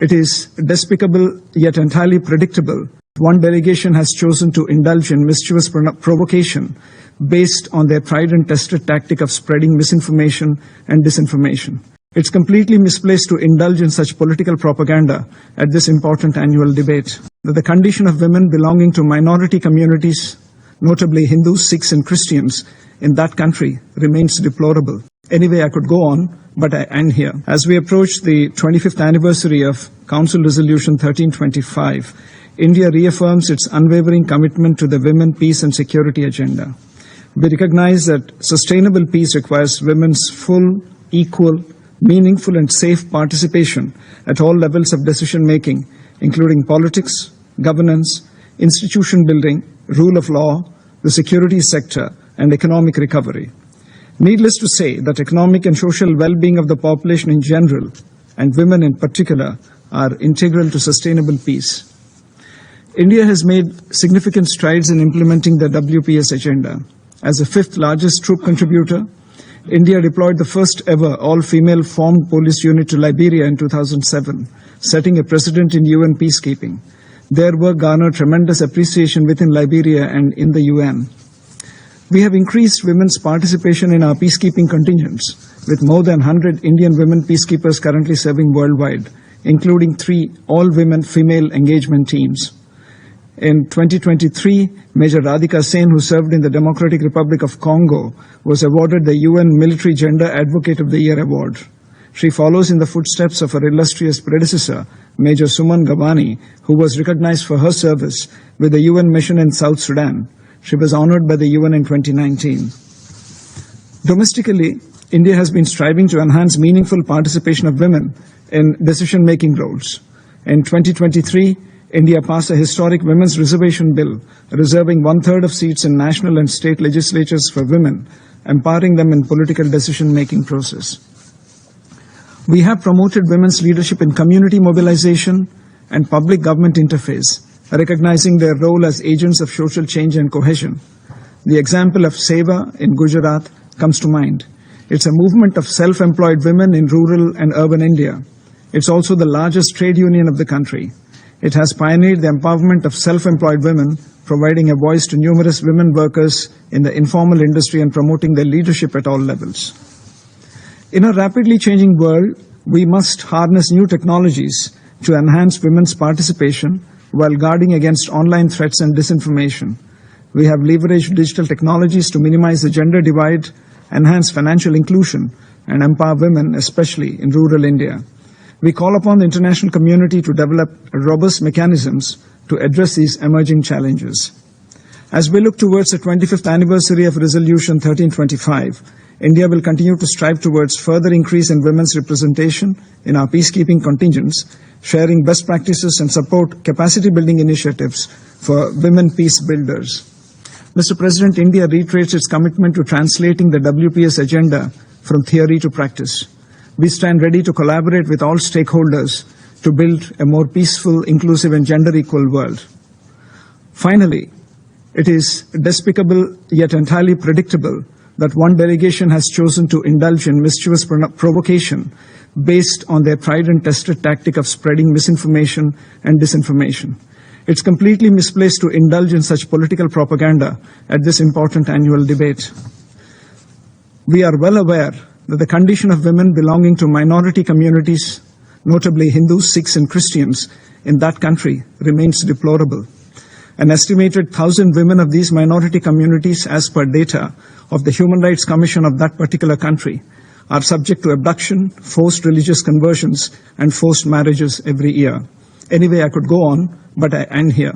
It is despicable yet entirely predictable. One delegation has chosen to indulge in mischievous provocation based on their tried and tested tactic of spreading misinformation and disinformation. It's completely misplaced to indulge in such political propaganda at this important annual debate. That the condition of women belonging to minority communities, notably Hindus, Sikhs and Christians, in that country remains deplorable. Anyway, I could go on, but I end here. As we approach the 25th anniversary of Council Resolution 1325, India reaffirms its unwavering commitment to the women, peace and security agenda. We recognize that sustainable peace requires women's full, equal, meaningful and safe participation at all levels of decision-making, including politics, governance, institution building, rule of law, the security sector, and economic recovery. Needless to say that economic and social well-being of the population in general, and women in particular, are integral to sustainable peace. India has made significant strides in implementing the WPS agenda. As the fifth largest troop contributor, India deployed the first ever all-female formed police unit to Liberia in 2007, setting a precedent in UN peacekeeping. Their work garnered tremendous appreciation within Liberia and in the UN. We have increased women's participation in our peacekeeping contingents, with more than 100 Indian women peacekeepers currently serving worldwide, including 3 all-women female engagement teams. In 2023, Major Radhika Sen, who served in the Democratic Republic of Congo, was awarded the UN Military Gender Advocate of the Year award. She follows in the footsteps of her illustrious predecessor, Major Suman Gawani, who was recognized for her service with the UN mission in South Sudan. She was honored by the UN in 2019. Domestically, India has been striving to enhance meaningful participation of women in decision-making roles. In 2023, India passed a historic women's reservation bill, reserving 1/3 of seats in national and state legislatures for women, empowering them in political decision-making process. We have promoted women's leadership in community mobilization and public government interface, recognizing their role as agents of social change and cohesion. The example of Seva in Gujarat comes to mind. It's a movement of self-employed women in rural and urban India. It's also the largest trade union of the country. It has pioneered the empowerment of self-employed women, providing a voice to numerous women workers in the informal industry and promoting their leadership at all levels. In a rapidly changing world, we must harness new technologies to enhance women's participation while guarding against online threats and disinformation. We have leveraged digital technologies to minimize the gender divide, enhance financial inclusion, and empower women, especially in rural India. We call upon the international community to develop robust mechanisms to address these emerging challenges. As we look towards the 25th anniversary of Resolution 1325, India will continue to strive towards further increase in women's representation in our peacekeeping contingents, sharing best practices and support capacity-building initiatives for women peace builders. Mr. President, India reiterates its commitment to translating the WPS agenda from theory to practice. We stand ready to collaborate with all stakeholders to build a more peaceful, inclusive and gender-equal world. Finally, it is despicable yet entirely predictable that one delegation has chosen to indulge in mischievous provocation based on their tried and tested tactic of spreading misinformation and disinformation. It's completely misplaced to indulge in such political propaganda at this important annual debate. We are well aware that the condition of women belonging to minority communities, notably Hindus, Sikhs and Christians, in that country remains deplorable. An estimated 1,000 women of these minority communities, as per data of the Human Rights Commission of that particular country, are subject to abduction, forced religious conversions, and forced marriages every year. Anyway, I could go on, but I end here.